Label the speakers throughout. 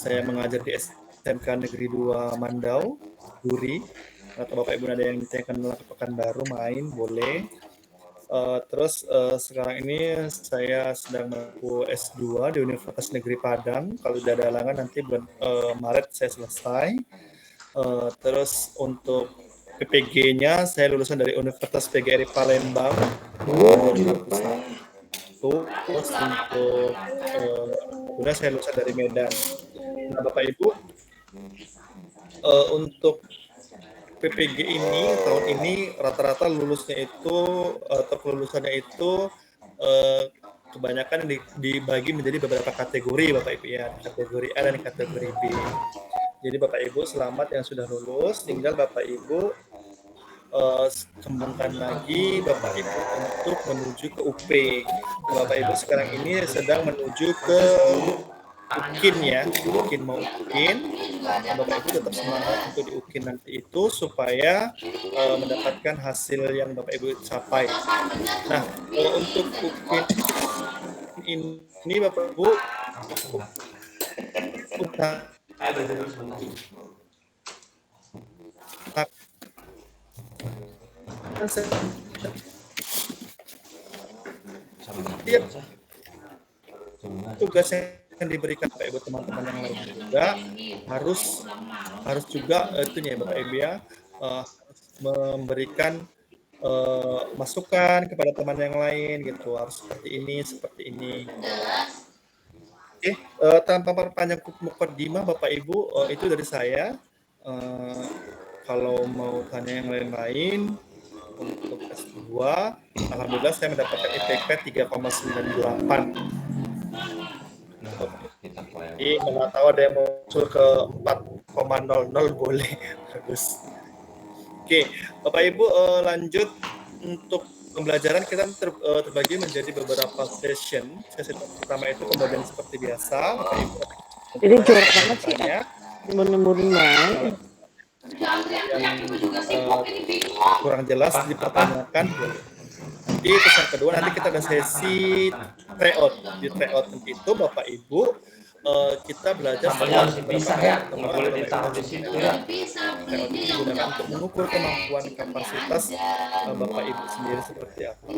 Speaker 1: saya mengajar di SMK Negeri 2 Mandau, Duri. Atau Bapak Ibu ada yang ditanyakan ke Pekanbaru main, boleh. Terus sekarang ini saya sedang menempuh S2 di Universitas Negeri Padang. Kalau tidak ada halangan nanti bulan Maret saya selesai. Terus untuk PPG-nya saya lulusan dari Universitas PGRI Palembang 2021. Terus untuk kemudian saya lulusan dari Medan. Nah, Bapak Ibu, untuk PPG ini tahun ini rata-rata lulusnya itu atau kelulusannya itu kebanyakan dibagi menjadi beberapa kategori, Bapak Ibu ya, kategori A dan kategori B. Jadi Bapak Ibu selamat yang sudah lulus, tinggal Bapak Ibu kembangkan lagi Bapak Ibu untuk menuju ke UP. Bapak Ibu sekarang ini sedang menuju ke UKIN ya, UKIN mau UKIN. Bapak Ibu tetap semangat untuk di UKIN nanti itu supaya mendapatkan hasil yang Bapak Ibu capai. Nah, untuk UKIN ini Bapak Ibu tugas yang diberikan Bapak Ibu teman-teman yang lain juga harus juga itu ya Bapak Ibu ya memberikan masukan kepada teman yang lain gitu, harus seperti ini. Oke, tanpa perpanjang mukadimah Bapak Ibu, itu dari saya. Kalau mau tanya yang lain-lain untuk S2, alhamdulillah saya mendapatkan IPK 3,98. Jadi mana tahu ada yang mau muncul ke 4,00 boleh. Bagus. Oke, Bapak Ibu lanjut untuk pembelajaran kita terbagi menjadi beberapa session. Sesi pertama itu kemudian seperti biasa, Bapak Ibu.
Speaker 2: Jadi jorok banget sih, nembun-nembunin banget.
Speaker 1: Kurang jelas dipertanyakan. Nanti pesan kedua nanti kita ada sesi tryout. Di tryout itu Bapak Ibu kita belajar
Speaker 3: bisa ya, nggak boleh ditaruh di situ ya.
Speaker 1: Tryout digunakan untuk mengukur kemampuan kapasitas Bapak Ibu sendiri seperti apa.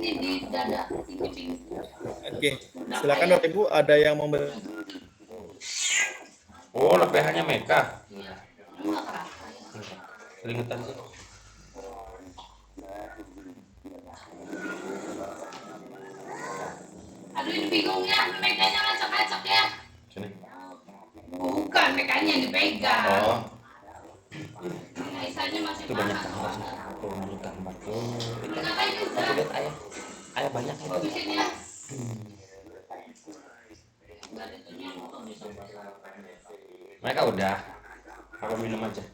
Speaker 1: Oke, silakan Bapak Ibu ada yang mau
Speaker 3: Oh, lepehannya Meka. Keringetan sih.
Speaker 4: Aduh ini bingung ya, Mekanya ngacak-ngacak ya.
Speaker 3: Sini.
Speaker 4: Bukan, Mekanya yang dipegang.
Speaker 3: Oh.
Speaker 4: Aisyahnya masih
Speaker 3: Itu banyak gambar sih. Tuh, banyak gambar tuh. Tapi lihat ayah banyak itu. Mereka udah. Apa minum aja?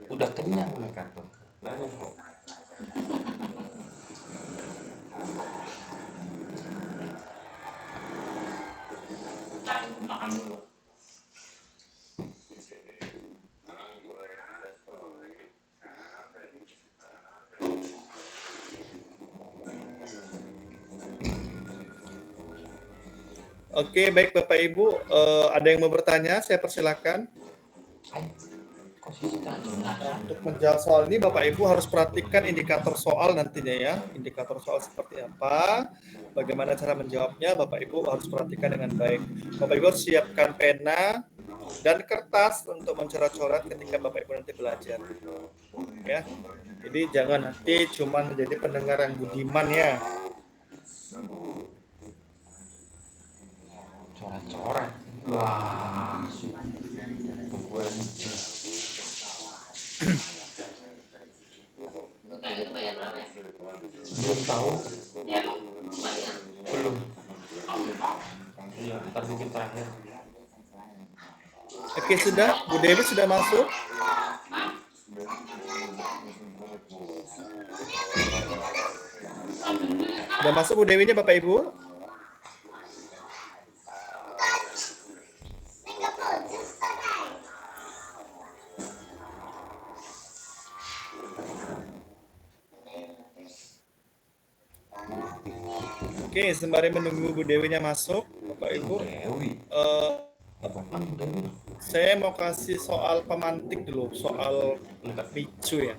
Speaker 3: Udah kenyang mereka tuh. Banyak kok.
Speaker 4: Makan dulu.
Speaker 1: Oke, baik Bapak Ibu, ada yang mau bertanya? Saya persilakan. Untuk menjawab soal ini Bapak Ibu harus perhatikan indikator soal nantinya ya. Indikator soal seperti apa, bagaimana cara menjawabnya, Bapak Ibu harus perhatikan dengan baik. Bapak Ibu harus siapkan pena dan kertas untuk mencoret-coret ketika Bapak Ibu nanti belajar. Ya. Jadi jangan nanti cuma menjadi pendengar yang budiman ya.
Speaker 3: Coret-coret. Wah. Belum tahu. Belum. Iya, ntar mungkin terakhir.
Speaker 1: Oke, sudah. Bu Dewi sudah masuk. Sudah masuk Bu Dewinya Bapak Ibu? Oke, sembari menunggu Bu Dewinya masuk, Bapak Ibu, Saya mau kasih soal pemantik dulu, soal picu ya.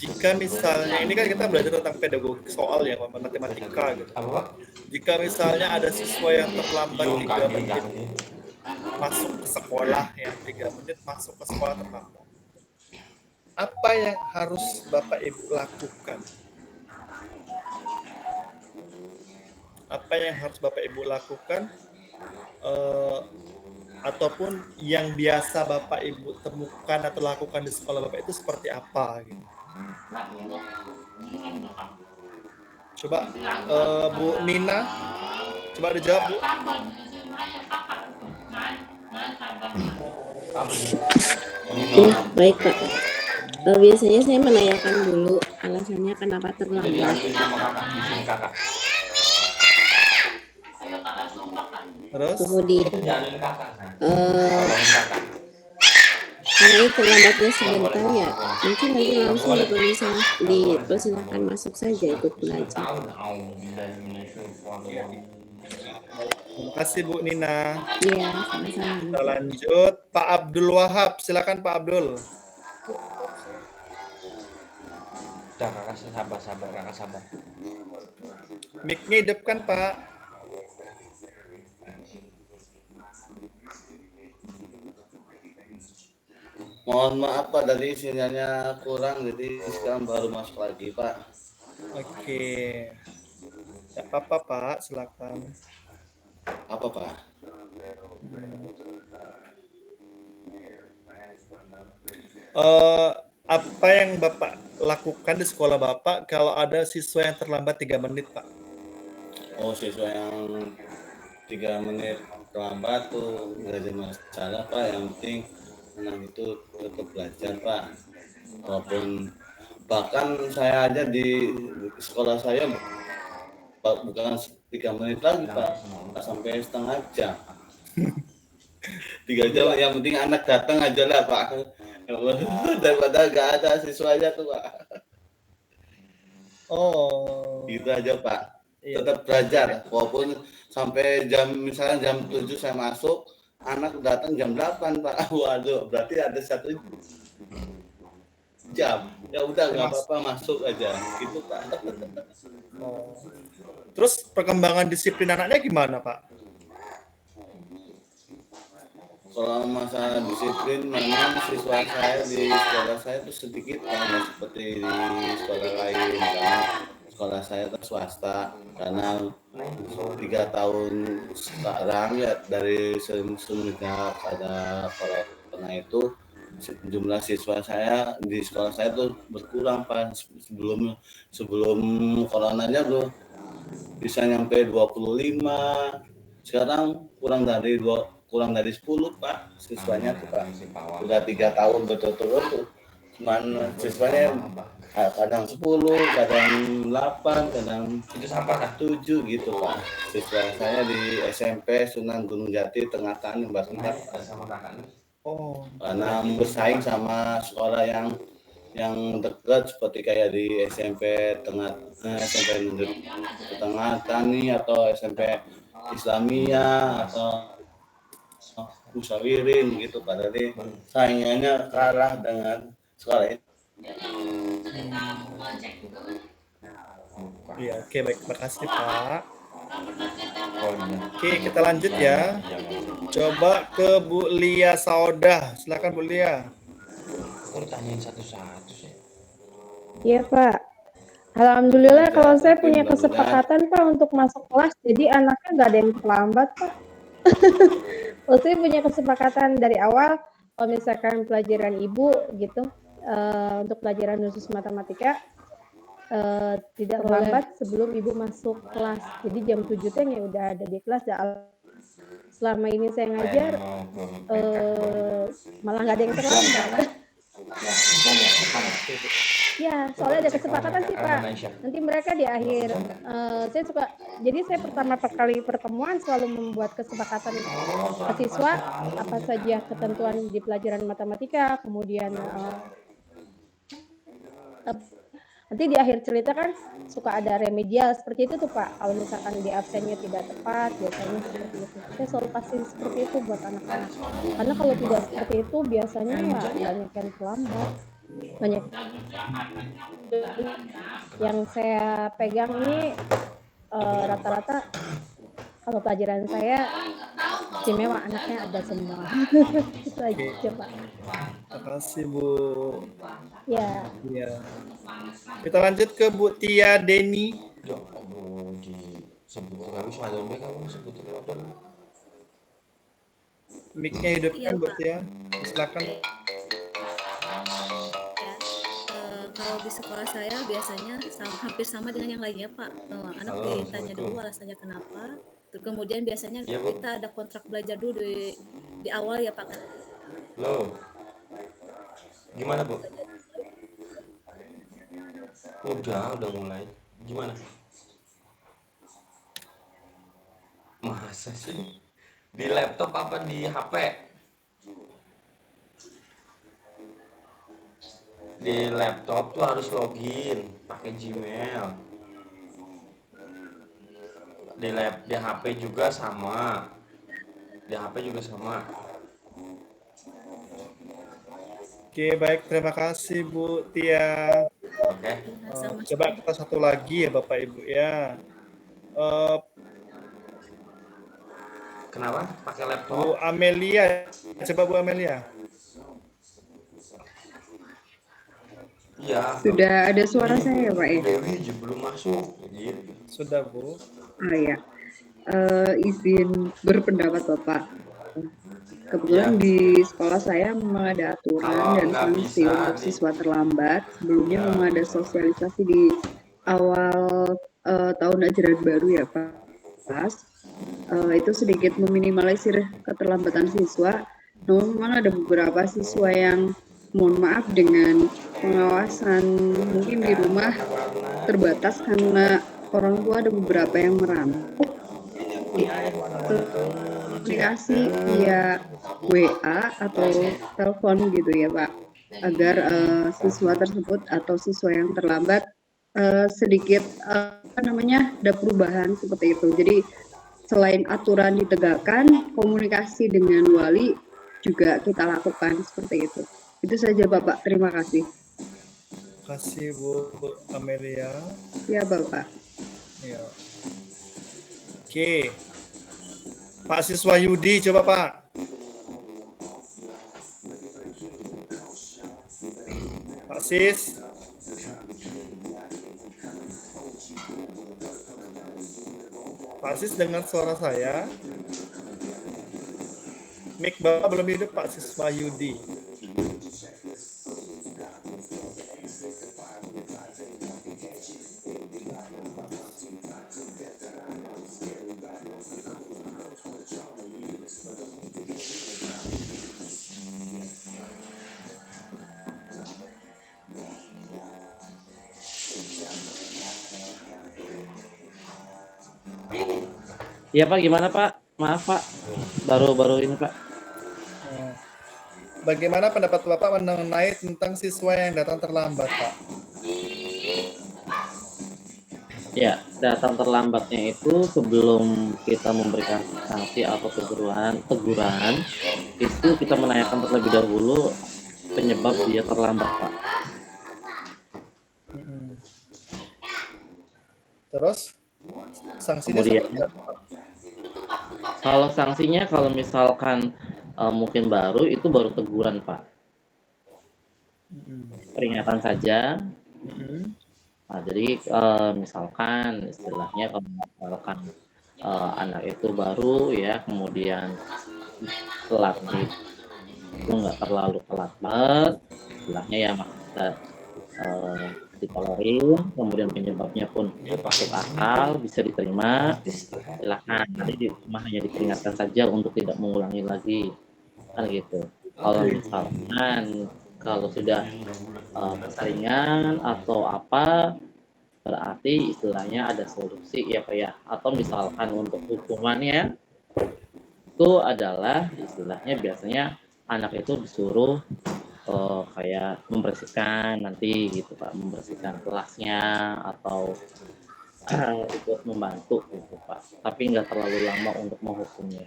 Speaker 1: Jika misalnya, ini kan kita belajar tentang pedagogi soal ya, matematika gitu.
Speaker 3: Apa Pak?
Speaker 1: Jika misalnya ada siswa yang terlambat 3 menit masuk ke sekolah ya, 3 menit masuk ke sekolah terlambat. Apa yang harus Bapak Ibu lakukan? Apa yang harus Bapak Ibu lakukan? Ataupun yang biasa Bapak Ibu temukan atau lakukan di sekolah Bapak itu seperti apa gitu. Coba Bu Nina, coba dijawab Bu.
Speaker 2: Ya, baik Pak. Biasanya saya menanyakan dulu alasannya kenapa terlambat.
Speaker 1: Terus?
Speaker 2: Kemudian karena ini terlambatnya sebentar ya, mungkin nanti langsung dipersilakan masuk saja ikut belajar.
Speaker 1: Terima kasih Bu Nina.
Speaker 2: Iya, sama-sama.
Speaker 1: Kita lanjut Pak Abdul Wahab, silakan Pak Abdul.
Speaker 3: Udah kakak sabar kakak sabar.
Speaker 1: Mic-nya hidupkan Pak.
Speaker 5: Mohon maaf Pak, tadi sinyalnya kurang, jadi sekarang baru masuk lagi Pak.
Speaker 1: Oke. Tidak apa-apa Pak, silakan.
Speaker 5: Apa Pak?
Speaker 1: Apa yang Bapak lakukan di sekolah Bapak kalau ada siswa yang terlambat 3 menit Pak?
Speaker 5: Oh, siswa yang 3 menit terlambat tuh nggak ada masalah Pak, yang penting anak itu tetap belajar Pak. Walaupun bahkan saya aja di sekolah saya bukan 3 menit lagi Pak, nggak sampai setengah jam. 3 jam, yang penting anak datang aja lah Pak. Daripada nggak ada siswanya tuh Pak.
Speaker 1: Oh.
Speaker 5: Gitu aja Pak.
Speaker 1: Iya.
Speaker 5: Tetap belajar, walaupun sampai misalnya jam 7 saya masuk, anak datang jam 8 Pak. Waduh, berarti ada 1 jam. Ya udah nggak apa-apa, masuk aja gitu Pak.
Speaker 1: Oh. Terus perkembangan disiplin anaknya gimana Pak?
Speaker 5: Kalau masalah disiplin, memang siswa saya di sekolah saya itu sedikit Pak, seperti di sekolah lain, karena sekolah saya itu swasta. Karena 3 tahun sekarang ya, dari semenjak ada corona itu, jumlah siswa saya di sekolah saya tuh berkurang Pak. Sebelum coronanya tuh bisa nyampe 25, sekarang kurang dari 10 Pak siswanya tuh Pak. Udah 3 tahun berturut-turut tuh, cuman siswanya kadang 10, kadang 8, kadang 7 gitu Pak. Siswa saya di SMP Sunan Gunung Jati Tengah Tan Mbak.
Speaker 1: Oh.
Speaker 5: Karena bersaing sama sekolah yang dekat, seperti kayak di SMP Negeri Tengah Tani atau SMP Islamia atau Musawirin gitu Pak. Jadi saingannya kalah dengan sekolah ini.
Speaker 1: Iya, oke baik, terima kasih Pak. Oke, kita lanjut ya. Coba ke Bu Lia Saudah, silakan Bu Lia.
Speaker 3: Kok ditanyain satu-satu sih?
Speaker 2: Iya Pak. Alhamdulillah kalau saya punya kesepakatan Pak untuk masuk kelas, jadi anaknya nggak ada yang terlambat Pak. Saya punya kesepakatan dari awal, kalau misalkan pelajaran ibu gitu, untuk pelajaran khusus matematika, tidak terlambat sebelum ibu masuk kelas. Jadi jam 7 teh ya udah ada di kelas. Selama ini saya ngajar, malah nggak ada yang terlambat. Ya, soalnya ada kesepakatan sih Pak. Nanti mereka di akhir, saya pertama kali pertemuan selalu membuat kesepakatan ke siswa apa saja ketentuan di pelajaran matematika, kemudian Nanti di akhir cerita kan suka ada remedial seperti itu tuh Pak. Kalau misalkan di absennya tidak tepat, biasanya seperti itu. Saya selalu kasih seperti itu buat anak-anak. Karena kalau tidak seperti itu biasanya ya banyak yang terlambat. Banyak yang saya pegang ini rata-rata kalau pelajaran saya istimewa anaknya ada semua. Itu aja Pak.
Speaker 1: Terima kasih Bu.
Speaker 2: Ya.
Speaker 1: Iya. Kita lanjut ke Bu Tia Deni.
Speaker 3: Ya, aduh, disebut kami soalnya kamu sebut apa?
Speaker 1: Mic-nya hidupkan Bu Tia. Silakan.
Speaker 6: Ya, kalau di sekolah saya biasanya hampir sama dengan yang lainnya Pak. Anak
Speaker 3: Halo,
Speaker 6: ditanya
Speaker 3: Assalamualaikum.
Speaker 6: dulu alasannya kenapa. Terus kemudian biasanya
Speaker 3: Iya, Bu.
Speaker 6: kita ada kontrak belajar dulu di awal ya Pak.
Speaker 3: Halo. Gimana, Bu? Udah mulai. Gimana? Masa sih? Di laptop apa di HP? Di laptop tuh harus login pakai Gmail. Di HP juga sama. Di HP juga sama.
Speaker 1: Oke, baik. Terima kasih Bu Tia.
Speaker 3: Oke.
Speaker 1: Coba kita satu lagi ya Bapak Ibu ya.
Speaker 3: Kenapa pakai laptop?
Speaker 1: Bu Amelia. Coba Bu Amelia.
Speaker 3: Iya.
Speaker 7: Sudah ada suara saya ya Pak ya?
Speaker 3: Dewi belum masuk. Gitu.
Speaker 1: Sudah Bu.
Speaker 7: Oh ya. Izin berpendapat Bapak. Kebetulan di sekolah saya memang ada aturan dan sanksi untuk siswa terlambat. Sebelumnya memang ada sosialisasi di awal tahun ajaran baru ya Pak. Itu sedikit meminimalisir keterlambatan siswa. Namun memang ada beberapa siswa yang mohon maaf dengan pengawasan mungkin di rumah terbatas karena orang tua ada beberapa yang merantau. Komunikasi via WA atau telepon gitu ya Pak, agar siswa tersebut atau siswa yang terlambat sedikit ada perubahan seperti itu. Jadi selain aturan ditegakkan, komunikasi dengan wali juga kita lakukan seperti itu. Itu saja Bapak, terima kasih.
Speaker 1: Terima kasih Bu Amelia.
Speaker 7: Ya Bapak.
Speaker 1: Ya. Oke. Pak Siswa Yudi, coba Pak. Pak Sis. Pak Sis dengar suara saya. Mic Bapak belum hidup Pak Siswa Yudi.
Speaker 8: Iya Pak, gimana Pak? Maaf Pak, baru ini Pak.
Speaker 1: Bagaimana pendapat Bapak mengenai tentang siswa yang datang terlambat Pak?
Speaker 8: Ya, datang terlambatnya itu sebelum kita memberikan sanksi atau teguran itu kita menanyakan terlebih dahulu penyebab dia terlambat Pak.
Speaker 1: Terus sanksinya
Speaker 8: Kemudian,
Speaker 1: seperti apa?
Speaker 8: kalau sanksinya kalau misalkan mungkin baru itu baru teguran Pak, peringatan saja. Nah, jadi misalkan istilahnya kalau misalkan anak itu baru ya, kemudian telat itu nggak terlalu telat banget, istilahnya ya kita ditolerin, kemudian penyebabnya pun masuk akal, bisa diterima, silakan. Nanti di rumah hanya diperingatkan saja untuk tidak mengulangi lagi, kan gitu. Kalau misalkan kalau sudah keseringan atau apa, berarti istilahnya ada solusi ya Pak ya. Atau misalkan untuk hukumannya itu adalah istilahnya biasanya anak itu disuruh kayak membersihkan nanti gitu Pak, membersihkan kelasnya atau ikut membantu gitu Pak. Tapi nggak terlalu lama untuk menghukumnya.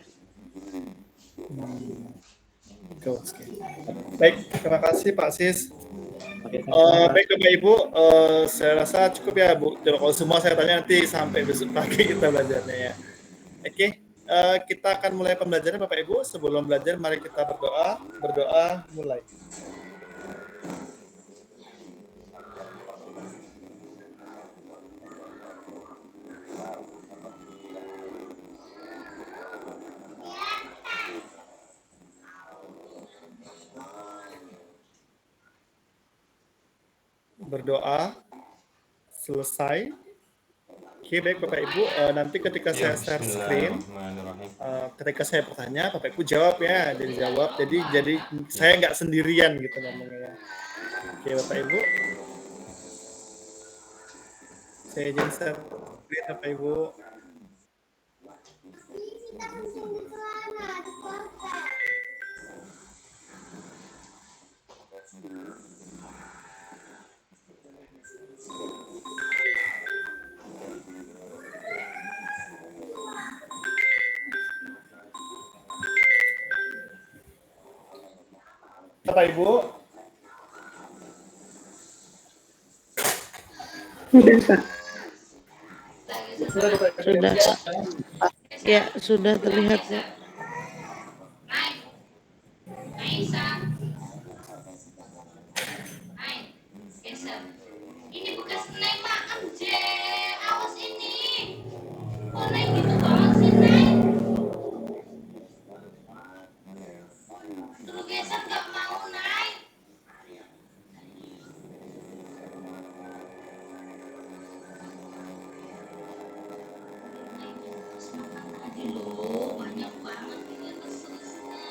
Speaker 1: Oke. Baik, terima kasih Pak Sis.
Speaker 8: Oke, sama-sama.
Speaker 1: Baik Bapak Ibu, saya rasa cukup ya Bu. Kalau semua saya tanya nanti sampai besok pagi kita belajarnya ya. Oke, kita akan mulai pembelajaran Bapak Ibu. Sebelum belajar, mari kita berdoa. Berdoa mulai. Berdoa selesai. Oke, baik Bapak Ibu, nanti ketika saya share screen, ketika saya bertanya, Bapak Ibu jawab ya, dijawab. Jadi saya nggak sendirian gitu ngomongnya. Oke Bapak Ibu, saya izin share screen Bapak Ibu. Bapak Ibu,
Speaker 7: Sudah, Pak.
Speaker 1: sudah Bapak Ibu.
Speaker 9: Sudah, Pak. Ya, sudah terlihat ya.
Speaker 4: Aisyah. Hai, geser. Ini bekas naik makan, Cek. Awas ini. Kok naik gitu banget sih, naik? Dulu geser nggak mau naik. Aduh, banyak banget ini atas selesai.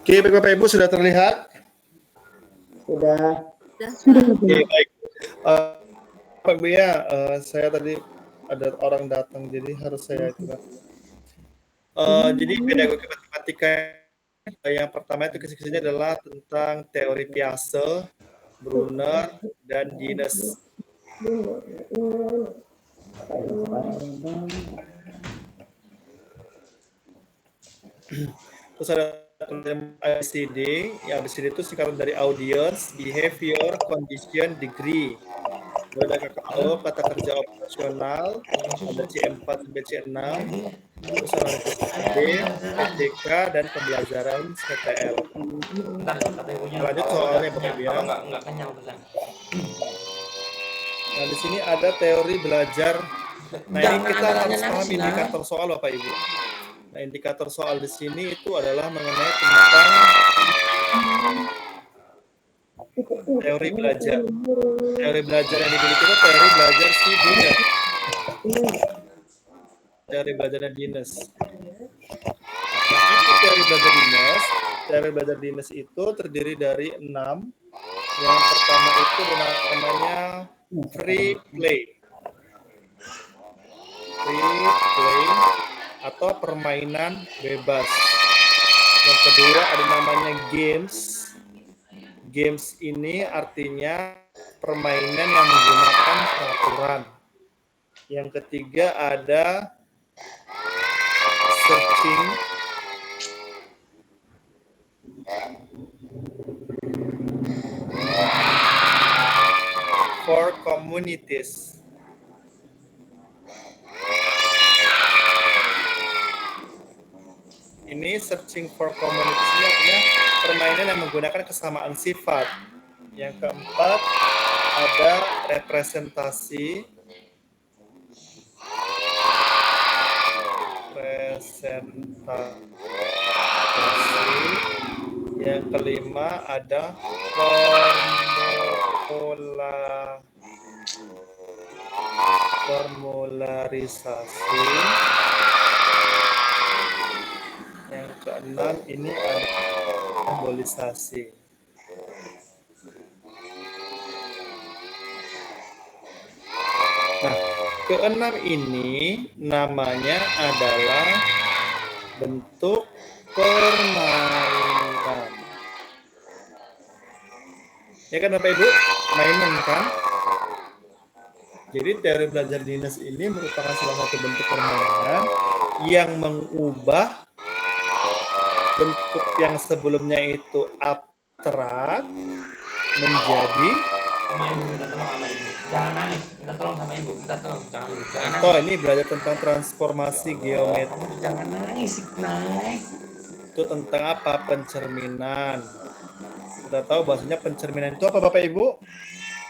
Speaker 1: Oke, baik Bapak Ibu sudah terlihat?
Speaker 9: Sudah.
Speaker 1: Oke, baik. Bapak Ibu ya, saya tadi ada orang datang, jadi harus saya itu kan. Jadi pedagogi matematika yang pertama itu kisi-kisinya adalah tentang teori Piaget, Brunner, dan Dines. Terus ada ABCD, ya ABCD itu singkatan dari audience, behavior, condition, degree. Lalu ada KKO, kata kerja operasional, ada C4 sampai C6, terus analisis D, PTK, dan pembelajaran CTL. Lanjut soalnya Bapak Ibu ya.
Speaker 3: Enggak kenyang pesan.
Speaker 1: Nah di sini ada teori belajar. Nah ini kita harus paham indikator soal Bapak Ibu. Nah indikator soal di sini itu adalah mengenai tentang teori belajar. Teori belajar yang dimiliki itu teori belajar si Dines. Teori belajarnya Dines. Nah, itu teori belajar Dines. Teori belajar Dines itu terdiri dari 6. Yang pertama itu namanya free play. Free play atau permainan bebas. Yang kedua ada namanya games. Games ini artinya permainan yang menggunakan peraturan. Yang ketiga ada searching. For communities. Ini searching for communities ini artinya permainan yang menggunakan kesamaan sifat. Yang keempat ada representasi. Yang kelima ada formularisasi. Yang keenam ini ada simbolisasi. Nah, keenam ini namanya adalah bentuk permainan. Ya kan Bapak Ibu? Mainan kan? Jadi teori belajar Dines ini merupakan salah satu bentuk permainan yang mengubah bentuk yang sebelumnya itu abstrak menjadi
Speaker 3: Jangan nangis, minta tolong sama ibu, minta tolong, jangan nangis.
Speaker 1: Oh, ini belajar tentang transformasi geometri.
Speaker 3: Jangan nangis, naik.
Speaker 1: Itu tentang apa? Pencerminan. Kita tahu bahasanya pencerminan itu apa Bapak Ibu?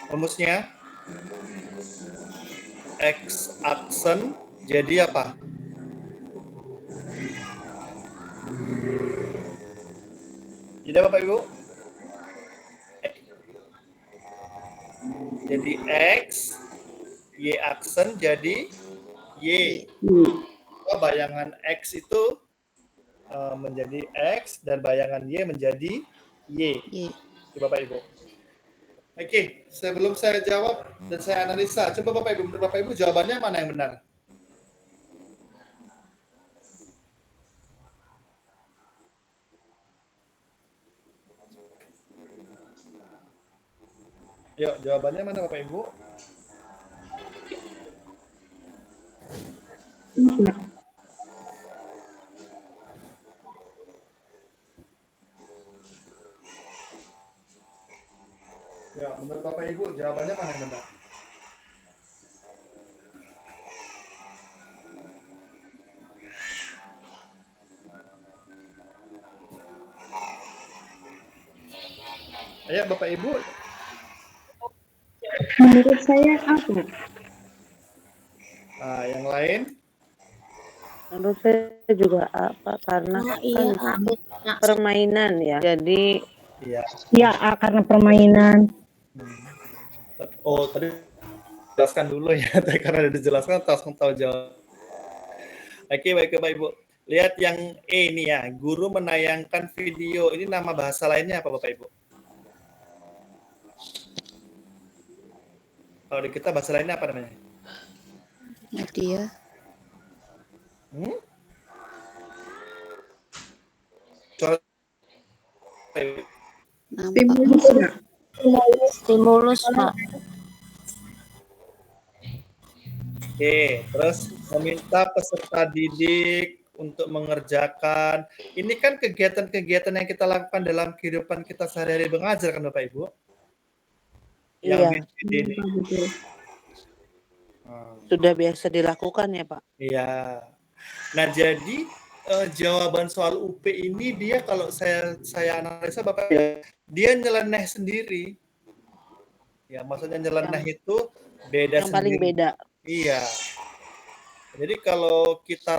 Speaker 1: Rumusnya X aksen jadi apa? Jadi Bapak Ibu? Jadi X, Y aksen jadi Y. Bayangan X itu menjadi X dan bayangan Y menjadi Y. Bapak Ibu. Oke, sebelum saya jawab dan saya analisa, coba Bapak Ibu, menurut Bapak Ibu jawabannya mana yang benar? Yuk, jawabannya mana Bapak Ibu? Ya, menurut Bapak Ibu jawabannya mana yang benar? Ayo Bapak Ibu.
Speaker 2: Menurut saya apa?
Speaker 1: Nah, yang lain?
Speaker 9: Menurut saya juga apa? Karena kan permainan ya. Jadi
Speaker 2: ya karena permainan.
Speaker 1: Oh, tadi jelaskan dulu ya. Tadi karena udah dijelaskan, langsung tahu jawab. Oke, baik Bapak Ibu. Lihat yang E ini ya. Guru menayangkan video. Ini nama bahasa lainnya apa Bapak Ibu? Kalau di kita bahasa lainnya apa namanya?
Speaker 9: dia?
Speaker 1: Hmm? Suara
Speaker 9: Nampak.
Speaker 7: Stimulus nggak?
Speaker 10: Stimulus, Pak.
Speaker 1: Oke, terus meminta peserta didik untuk mengerjakan. Ini kan kegiatan-kegiatan yang kita lakukan dalam kehidupan kita sehari-hari mengajar kan Bapak Ibu? Yang
Speaker 9: Iya,
Speaker 1: BCD ini.
Speaker 7: Betul.
Speaker 9: sudah biasa dilakukan ya, Pak.
Speaker 1: Iya. Nah, jadi jawaban soal UP ini dia kalau saya analisa Bapak ya, dia nyeleneh sendiri. Ya, maksudnya nyeleneh itu beda
Speaker 9: Yang paling
Speaker 1: sendiri.
Speaker 9: beda.
Speaker 1: Iya. Jadi kalau kita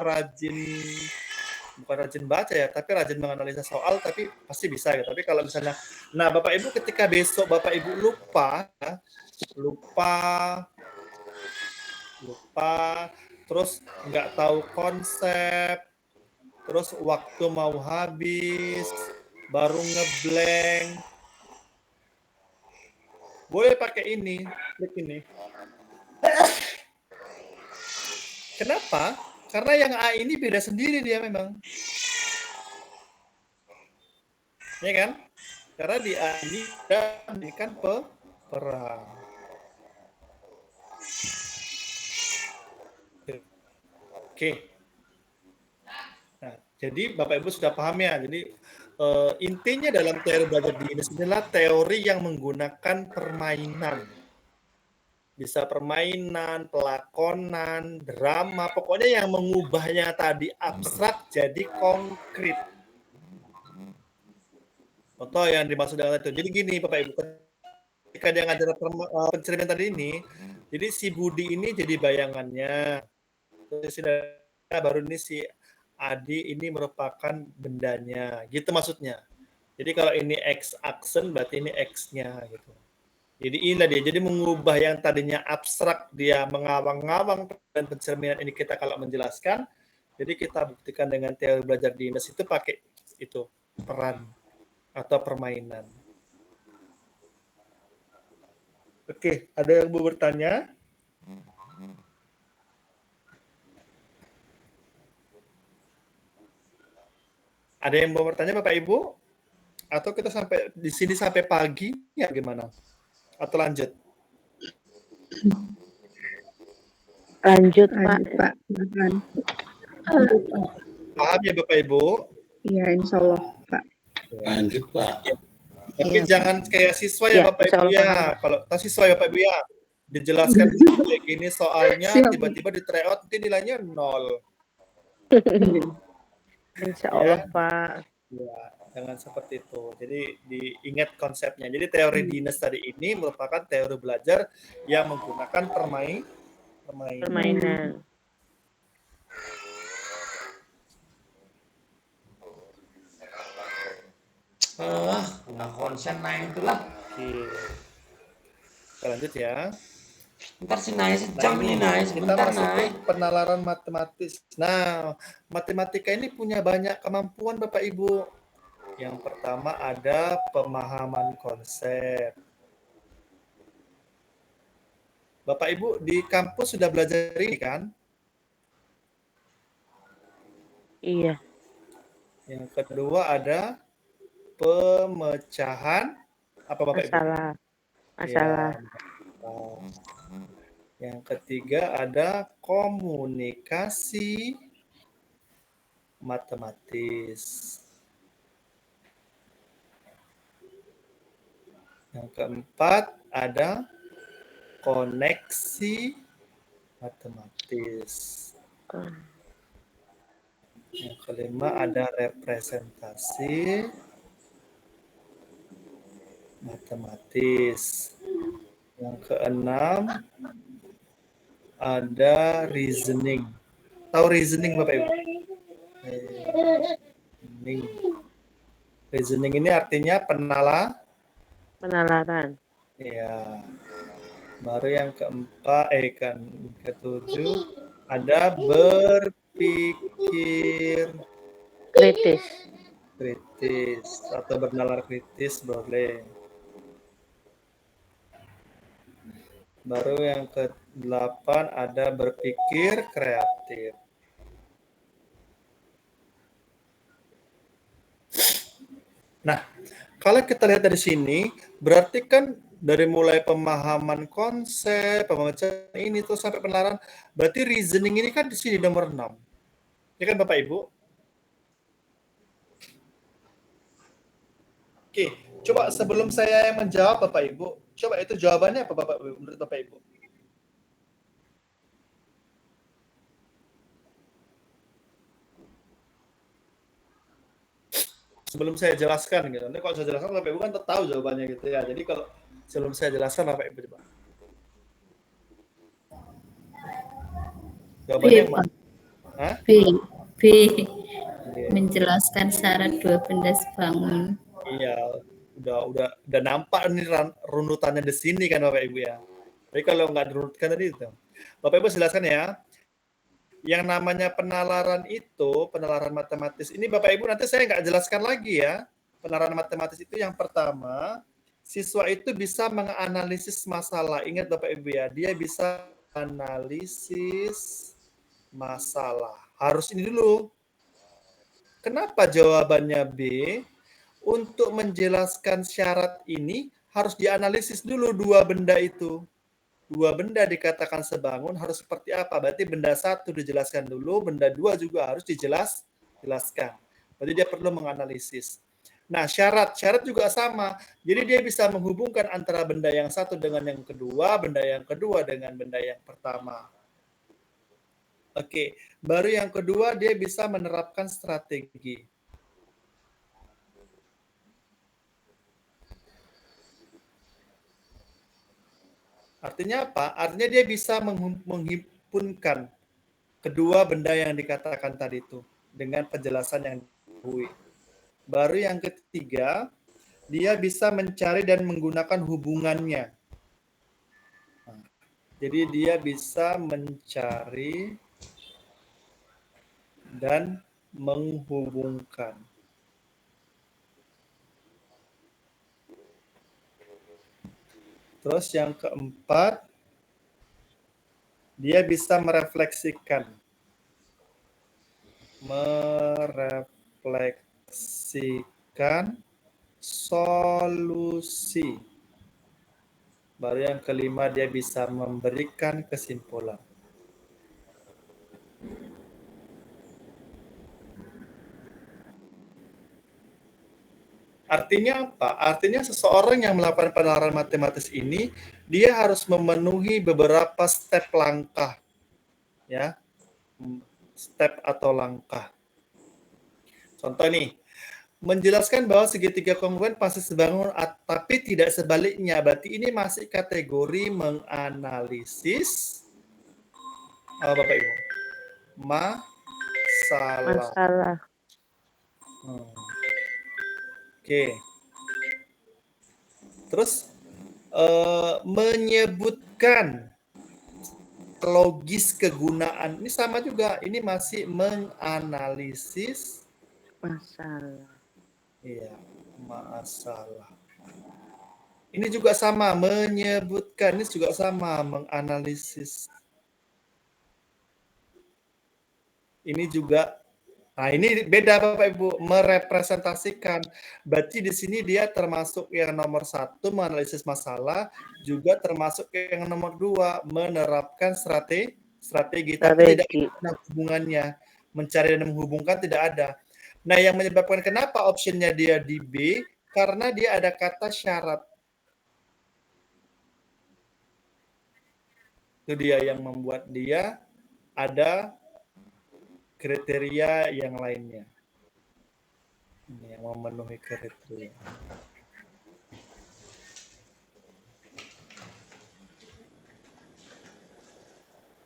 Speaker 1: bukan rajin baca ya, tapi rajin menganalisa soal, tapi pasti bisa ya. Tapi kalau misalnya, nah Bapak Ibu ketika besok Bapak Ibu lupa, terus nggak tahu konsep, terus waktu mau habis, baru ngeblank, boleh pakai ini, klik ini. Kenapa? Karena yang A ini beda sendiri dia memang. Ya kan? Karena di A ini kan peran. Oke. Nah, jadi Bapak Ibu sudah paham ya. Jadi intinya dalam teori belajar dinas inilah teori yang menggunakan permainan. Bisa permainan, pelakonan, drama, pokoknya yang mengubahnya tadi abstrak jadi konkret. Contoh yang dimaksud dengan itu. Jadi gini Bapak Ibu, ketika dia ngajar pencerminan tadi ini, jadi si Budi ini jadi bayangannya. Terus baru ini si Adi ini merupakan bendanya. Gitu maksudnya. Jadi kalau ini X aksen berarti ini X-nya gitu. Jadi inilah dia. Jadi mengubah yang tadinya abstrak dia mengawang-awang dan pencerminan ini kita kalau menjelaskan. Jadi kita buktikan dengan teori belajar dinas itu pakai itu peran atau permainan. Oke, ada yang mau bertanya? Ada yang mau bertanya Bapak Ibu? Atau kita sampai di sini sampai pagi ya gimana? Atau lanjut?
Speaker 9: Lanjut,
Speaker 7: Pak. Silakan.
Speaker 1: Paham ya Bapak Ibu?
Speaker 7: Iya, insya Allah, Pak.
Speaker 5: Lanjut, Pak.
Speaker 1: Tapi
Speaker 9: Iya,
Speaker 1: jangan kayak siswa ya,
Speaker 9: Ya,
Speaker 1: Bapak Ibu
Speaker 9: insya Allah
Speaker 1: ya.
Speaker 9: paham.
Speaker 1: Kalau siswa ya Bapak Ibu ya, dijelaskan kayak gini soalnya
Speaker 7: Siap.
Speaker 1: tiba-tiba di tryout nanti nilainya 0.
Speaker 9: Insya
Speaker 1: Ya.
Speaker 9: Allah, Pak.
Speaker 1: Ya, jangan seperti itu. Jadi diingat konsepnya. Jadi teori dinas tadi ini merupakan teori belajar yang menggunakan permainan.
Speaker 9: Permainan.
Speaker 3: Nggak konsen naik itulah.
Speaker 1: Oke. Kita lanjut ya.
Speaker 3: Ntar sih naik sejam ini naik
Speaker 1: Kita
Speaker 3: sebentar
Speaker 1: masuk ke
Speaker 3: naik.
Speaker 1: penalaran matematis. Nah, matematika ini punya banyak kemampuan Bapak Ibu. Yang pertama ada pemahaman konsep. Bapak Ibu di kampus sudah belajar ini kan?
Speaker 9: Iya.
Speaker 1: Yang kedua ada pemecahan apa Bapak Ibu?
Speaker 9: Masalah.
Speaker 1: Ya. Yang ketiga ada komunikasi matematis. Yang keempat ada koneksi matematis. Yang kelima ada representasi matematis. Yang keenam ada reasoning. Tahu reasoning Bapak Ibu? Reasoning ini artinya
Speaker 9: Penalaran.
Speaker 1: ya. Baru yang ketujuh ada berpikir kritis atau bernalar kritis boleh. Baru yang ke-8 ada berpikir kreatif. Nah, kalau kita lihat dari sini, berarti kan dari mulai pemahaman konsep, pemecatan ini terus sampai penalaran, berarti reasoning ini kan di sini nomor 6. Ya kan Bapak Ibu? Oke, coba sebelum saya yang menjawab Bapak Ibu, coba itu jawabannya apa Bapak Ibu, menurut Bapak Ibu? Sebelum saya jelaskan gitu. Nanti kalau saya jelaskan Bapak Ibu kan tahu jawabannya gitu ya. Jadi kalau sebelum saya jelaskan Bapak Ibu coba. Jawabannya yang mana? Hah?
Speaker 11: B. Menjelaskan syarat dua benda sebangun.
Speaker 1: Iya, udah nampak nih runutannya di sini kan Bapak Ibu ya. Tapi kalau nggak dirunutkan tadi itu. Bapak Ibu jelaskan ya. Yang namanya penalaran itu, penalaran matematis ini Bapak Ibu nanti saya nggak jelaskan lagi ya. Penalaran matematis itu yang pertama, siswa itu bisa menganalisis masalah. Ingat Bapak Ibu ya, dia bisa analisis masalah. Harus ini dulu. Kenapa jawabannya B? Untuk menjelaskan syarat ini harus dianalisis dulu dua benda itu. Dua benda dikatakan sebangun harus seperti apa? Berarti benda satu dijelaskan dulu, benda dua juga harus dijelaskan. Berarti dia perlu menganalisis. Nah, syarat juga sama. Jadi dia bisa menghubungkan antara benda yang satu dengan yang kedua, benda yang kedua dengan benda yang pertama. Oke, baru yang kedua dia bisa menerapkan strategi. Artinya apa? Artinya dia bisa menghimpunkan kedua benda yang dikatakan tadi itu dengan penjelasan yang diketahui. Baru yang ketiga, dia bisa mencari dan menggunakan hubungannya. Jadi dia bisa mencari dan menghubungkan. Terus yang keempat, dia bisa merefleksikan. Solusi. Baru yang kelima, dia bisa memberikan kesimpulan. Artinya apa? Artinya seseorang yang melakukan penalaran matematis ini, dia harus memenuhi beberapa step langkah. Ya. Step atau langkah. Contoh nih, menjelaskan bahwa segitiga kongruen pasti sebangun, tapi tidak sebaliknya. Berarti ini masih kategori menganalisis Bapak Ibu. Masalah. Oke. Terus menyebutkan logis kegunaan. Ini sama juga. Ini masih menganalisis
Speaker 9: Masalah.
Speaker 1: Iya, masalah. Ini juga sama, menyebutkan. Ini juga sama, menganalisis. Ini juga, nah ini beda Bapak Ibu, merepresentasikan. Berarti di sini dia termasuk yang nomor 1, menganalisis masalah, juga termasuk yang nomor 2, menerapkan strategi. Tapi tidak ada hubungannya. Mencari dan menghubungkan tidak ada. Nah, yang menyebabkan kenapa optionnya dia di B, karena dia ada kata syarat. Itu dia yang membuat dia ada kriteria yang lainnya. Ini yang memenuhi kriteria.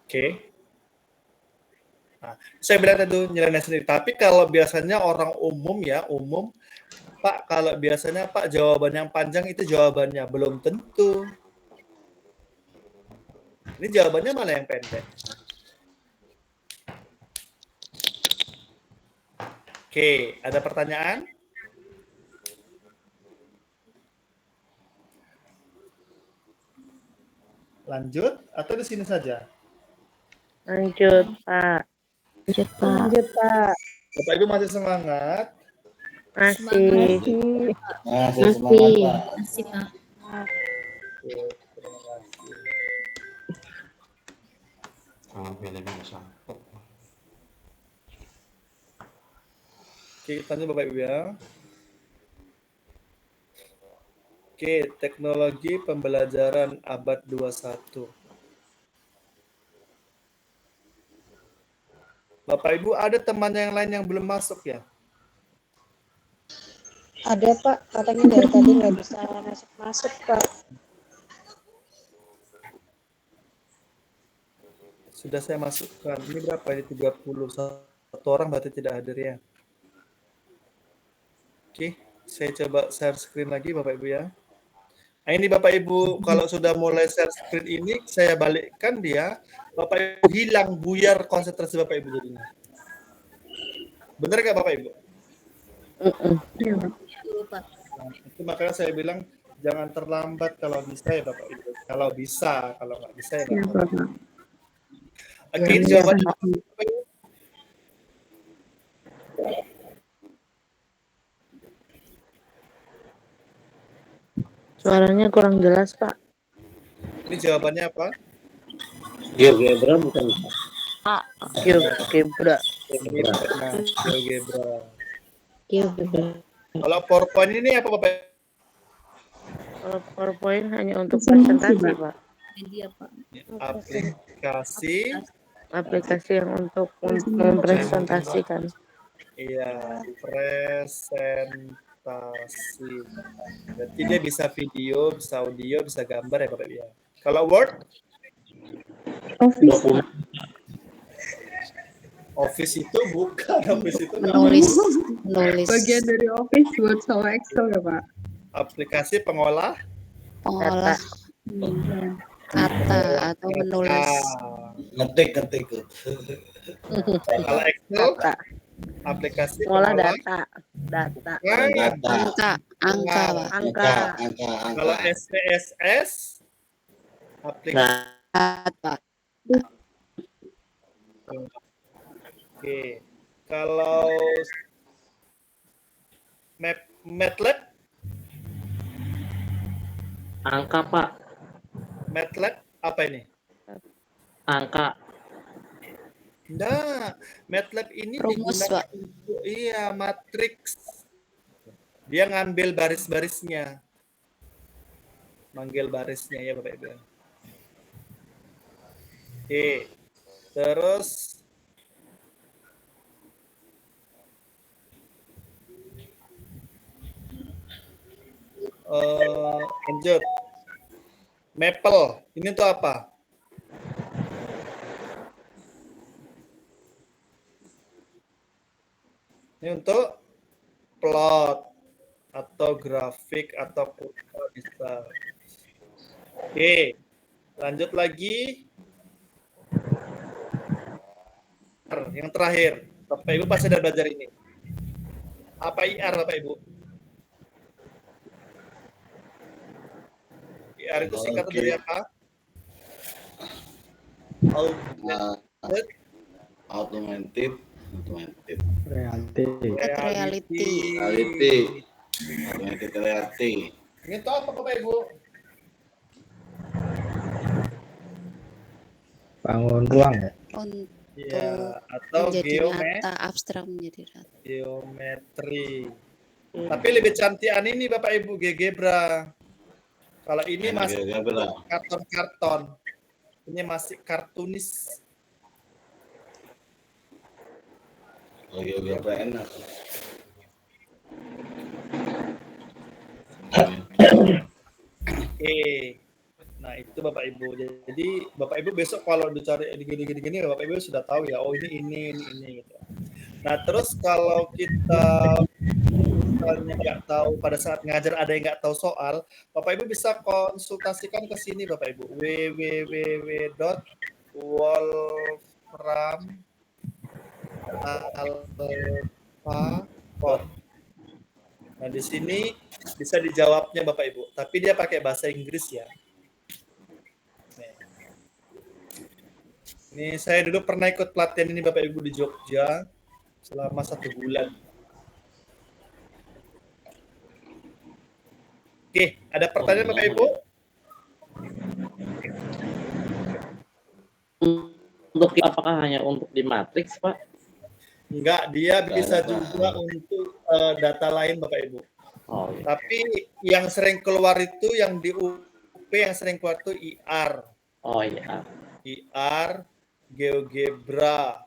Speaker 1: Oke. Nah, saya bilang itu nilainya sendiri. Tapi kalau biasanya orang umum, Pak, kalau biasanya Pak jawaban yang panjang itu jawabannya belum tentu. Ini jawabannya malah yang pendek. Oke, ada pertanyaan? Lanjut atau di sini saja?
Speaker 9: Lanjut, Pak.
Speaker 10: Lanjut, Pak.
Speaker 2: Lanjut, Pak.
Speaker 1: Bapak Ibu masih semangat?
Speaker 9: Masih.
Speaker 5: Masih semangat, Pak.
Speaker 11: Masih, Pak.
Speaker 1: Oke, terima kasih.
Speaker 3: Filmnya nggak sampai.
Speaker 1: Oke, kita lanjut Bapak Ibu ya. Oke, teknologi pembelajaran abad 21. Bapak Ibu, ada teman yang lain yang belum masuk ya?
Speaker 2: Ada, Pak. Katanya dari tadi nggak bisa masuk, Pak.
Speaker 1: Sudah saya masukkan. Ini berapa ini? 31 orang berarti tidak hadir ya. Oke, saya coba share screen lagi Bapak Ibu ya. Nah, ini Bapak Ibu, kalau sudah mulai share screen ini, saya balikkan dia. Bapak Ibu hilang, buyar konsentrasi Bapak Ibu jadinya. Benar nggak Bapak Ibu?
Speaker 7: Iya, Pak.
Speaker 6: Pak.
Speaker 1: Nah, itu makanya saya bilang jangan terlambat kalau bisa ya Bapak Ibu. Kalau bisa, kalau nggak bisa ya
Speaker 7: Iya,
Speaker 1: nggak apa-apa.
Speaker 7: Pak.
Speaker 1: Oke,
Speaker 7: Iya,
Speaker 1: jawabannya
Speaker 7: Pak.
Speaker 1: apa, Bapak Ibu?
Speaker 9: Suaranya kurang jelas, Pak.
Speaker 1: Ini jawabannya apa?
Speaker 8: GeoGebra bukan.
Speaker 9: GeoGebra.
Speaker 1: Nah, GeoGebra.
Speaker 10: GeoGebra.
Speaker 1: Kalau PowerPoint ini apa Bapak Ibu?
Speaker 9: Kalau PowerPoint hanya untuk
Speaker 7: Presentasi,
Speaker 9: presentasi,
Speaker 7: Pak.
Speaker 9: Pak.
Speaker 6: Media, Pak.
Speaker 1: Aplikasi.
Speaker 9: Aplikasi yang untuk mempresentasikan.
Speaker 1: Iya, presentasi. Berarti dia bisa video, bisa audio, bisa gambar ya Bapak Ibu ya. Kalau Word,
Speaker 7: Office, Pak.
Speaker 1: Office itu bukan, Office itu
Speaker 10: Menulis.
Speaker 7: Bagian dari Office, Word sama Excel ya, Pak?
Speaker 1: aplikasi pengolah
Speaker 10: Pengolah kata atau menulis.
Speaker 5: Ngetik.
Speaker 1: Kalau Excel,
Speaker 9: Data.
Speaker 1: aplikasi
Speaker 9: Pengolah
Speaker 1: pengolah
Speaker 9: data.
Speaker 10: Angka, Pak.
Speaker 9: Angka.
Speaker 1: Kalau SPSS, aplikasi.
Speaker 10: Data.
Speaker 1: Oke. Kalau MATLAB,
Speaker 8: Angka, Pak.
Speaker 1: MATLAB apa ini?
Speaker 8: Angka.
Speaker 1: Nah, MATLAB ini
Speaker 10: Rumus,
Speaker 1: digunakan
Speaker 10: Pak.
Speaker 1: untuk matriks. Dia ngambil baris-barisnya. Manggil barisnya ya Bapak Ibu. Oke. Terus lanjut. Maple. Ini tuh apa? Ini untuk plot atau grafik atau bisa. Oke, lanjut lagi. Yang terakhir, Bapak Ibu pasti sudah belajar ini. Apa IR Bapak Ibu? IR itu singkatan dari apa?
Speaker 5: Augmented
Speaker 10: Reality.
Speaker 5: Augmented reality.
Speaker 1: Ini tuh apa Bapak Ibu?
Speaker 12: Bangun ruang ya?
Speaker 1: Ya, atau
Speaker 10: menjadi nyata, abstrak menjadi nyata.
Speaker 1: geometri. Tapi lebih cantikan ini Bapak Ibu, GeoGebra. Kalau ini masih karton-karton. Ini masih kartunis.
Speaker 5: GeoGebra enak.
Speaker 1: Oke. Nah, itu Bapak Ibu. Jadi Bapak Ibu besok kalau dicari gini Bapak Ibu sudah tahu ya. Oh, ini gitu. Nah, terus kalau kita misalnya nggak tahu pada saat ngajar ada yang nggak tahu soal, Bapak Ibu bisa konsultasikan ke sini Bapak Ibu. www.wolfram.alpha.com. Nah, di sini bisa dijawabnya Bapak Ibu, tapi dia pakai bahasa Inggris ya. Ini saya dulu pernah ikut pelatihan ini Bapak Ibu di Jogja selama 1 bulan. Oke, ada pertanyaan Bapak Ibu?
Speaker 8: Untuk apakah hanya untuk di matriks, Pak?
Speaker 1: Enggak, dia bisa juga untuk data lain Bapak Ibu.
Speaker 8: Oh, iya.
Speaker 1: Tapi yang sering keluar itu yang di UP yang sering keluar itu IR.
Speaker 8: Oh iya.
Speaker 1: IR, GeoGebra.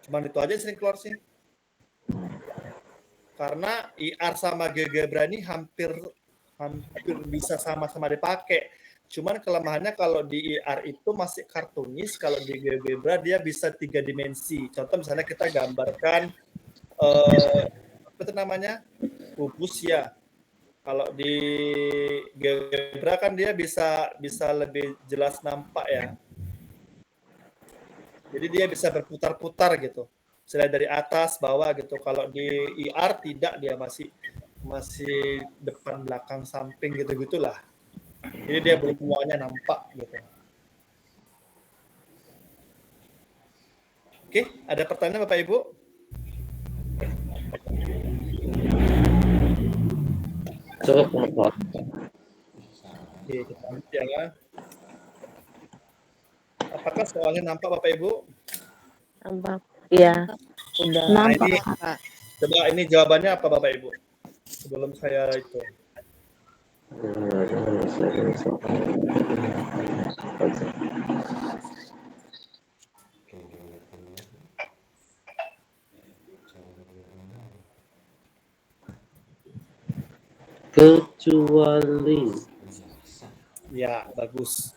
Speaker 1: Cuman itu aja yang sering keluar sih. Karena IR sama GeoGebra ini hampir bisa sama-sama dipakai. Cuman kelemahannya kalau di IR itu masih kartunis, kalau di GeoGebra dia bisa 3 dimensi. Contoh misalnya kita gambarkan apa itu namanya? Kubus ya. Kalau di GeoGebra kan dia bisa lebih jelas nampak ya. Jadi dia bisa berputar-putar gitu. Misalnya dari atas bawah gitu. Kalau di IR tidak, dia masih depan belakang samping gitu-gitulah. Jadi dia belum semuanya nampak gitu. Oke, ada pertanyaan Bapak Ibu?
Speaker 8: Cukup untuk
Speaker 1: Oke, kita lanjut ya. Apakah soalnya nampak Bapak Ibu?
Speaker 9: Nampak. Iya. Udah.
Speaker 1: Nah,
Speaker 10: Nampak,
Speaker 1: ini
Speaker 10: Pak.
Speaker 1: coba ini jawabannya apa Bapak Ibu? Sebelum saya itu.
Speaker 8: kecuali.
Speaker 1: Ya, bagus.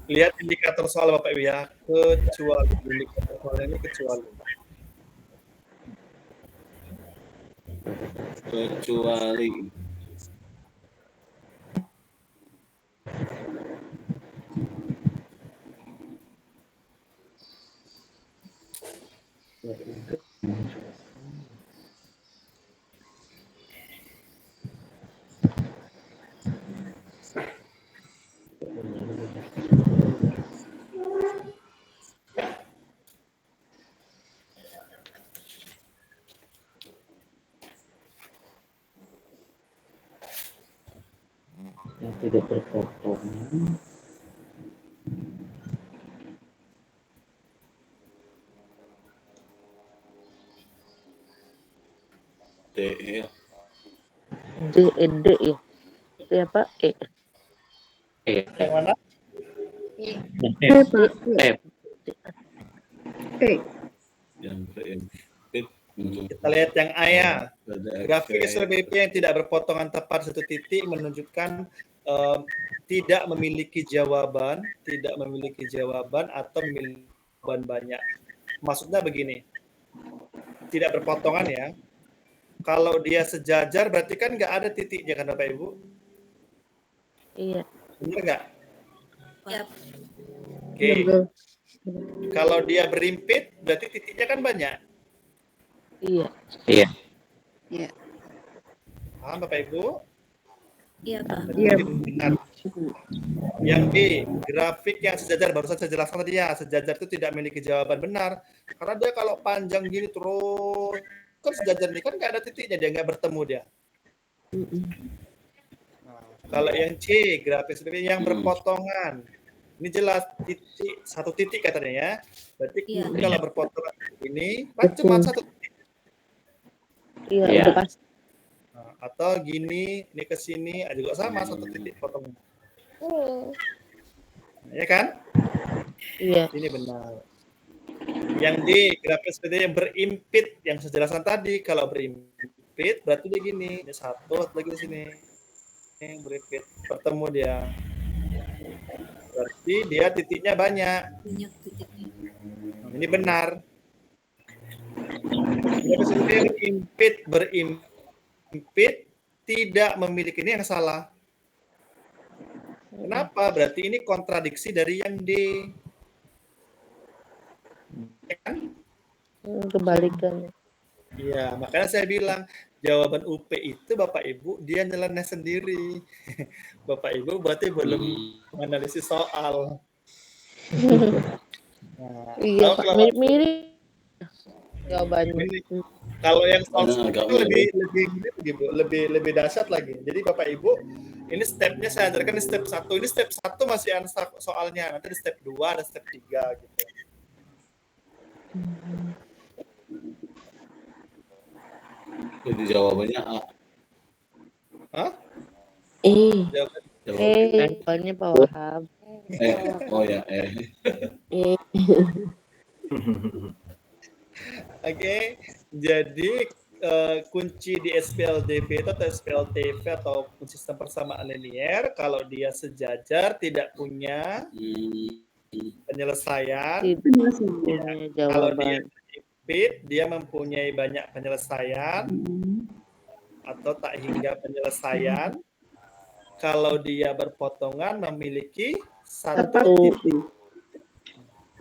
Speaker 1: Lihat indikator soal Bapak Ibu ya. Kecuali. Indikator soalnya ini kecuali.
Speaker 5: Kecuali.
Speaker 8: Yang tidak berpotong.
Speaker 5: D ya.
Speaker 9: D ya. Itu ya Pak?
Speaker 1: Yang mana?
Speaker 7: Pak.
Speaker 5: Yang
Speaker 1: Kita lihat yang A ya. Grafik SLBP yang tidak berpotongan tepat satu titik menunjukkan tidak memiliki jawaban atau memiliki jawaban banyak. Maksudnya begini, tidak berpotongan ya. Kalau dia sejajar berarti kan nggak ada titiknya kan Bapak Ibu?
Speaker 9: Iya.
Speaker 1: Benar nggak?
Speaker 6: Ya.
Speaker 1: Oke. Kalau dia berimpit berarti titiknya kan banyak.
Speaker 9: Iya.
Speaker 8: Iya.
Speaker 10: Iya.
Speaker 1: Paham Bapak Ibu?
Speaker 6: Iya, Pak.
Speaker 7: Iya.
Speaker 1: Benar. Yang B, grafik yang sejajar barusan saya jelaskan tadi ya, sejajar itu tidak memiliki jawaban benar. Karena dia kalau panjang gini terus kan sejajar ini kan nggak ada titiknya, dia nggak bertemu dia. Nah, kalau yang C, grafik seperti yang berpotongan. Ini jelas titik, satu titik katanya ya. Berarti kalau berpotongan ini kan cuma satu titik.
Speaker 9: Iya,
Speaker 8: Iya.
Speaker 9: udah pasti.
Speaker 1: Nah, atau gini, ini ke sini juga sama satu titik potong. Ya kan?
Speaker 9: Iya.
Speaker 1: Ini benar. Yang D, grafik seperti yang berimpit, yang saya jelaskan tadi. Kalau berimpit berarti dia gini, ini satu lagi di sini. Yang berimpit, bertemu dia. Berarti dia titiknya banyak.
Speaker 6: Banyak titiknya.
Speaker 1: Ini benar. Grafik seperti yang berimpit tidak memiliki, ini yang salah. Kenapa? Berarti ini kontradiksi dari yang D. Kan?
Speaker 9: Kebalikannya.
Speaker 1: Iya, makanya saya bilang jawaban UP itu Bapak Ibu dia nyeleneh sendiri. Bapak Ibu berarti belum menganalisis soal. Nah,
Speaker 9: Iya
Speaker 1: kalau
Speaker 9: Pak, mirip-mirip jawabannya.
Speaker 1: ini kalau yang soal
Speaker 5: Benar, agak
Speaker 1: itu lebih
Speaker 5: mirip.
Speaker 1: lebih dahsyat lagi. Jadi Bapak Ibu, ini stepnya saya ajarkan di step 1. Ini step 1 masih answer soalnya. Nanti di step 2 ada step 3 gitu.
Speaker 5: Jadi jawabannya A.
Speaker 1: Hah?
Speaker 5: Jawabannya
Speaker 9: Jawabannya Pak Wahab.
Speaker 5: oh ya
Speaker 1: Oke, jadi kunci di SPLDV itu atau SPLTV atau sistem persamaan linier kalau dia sejajar tidak punya penyelesaian. Kalau dia sempit, dia mempunyai banyak penyelesaian atau tak hingga penyelesaian. Kalau dia berpotongan memiliki satu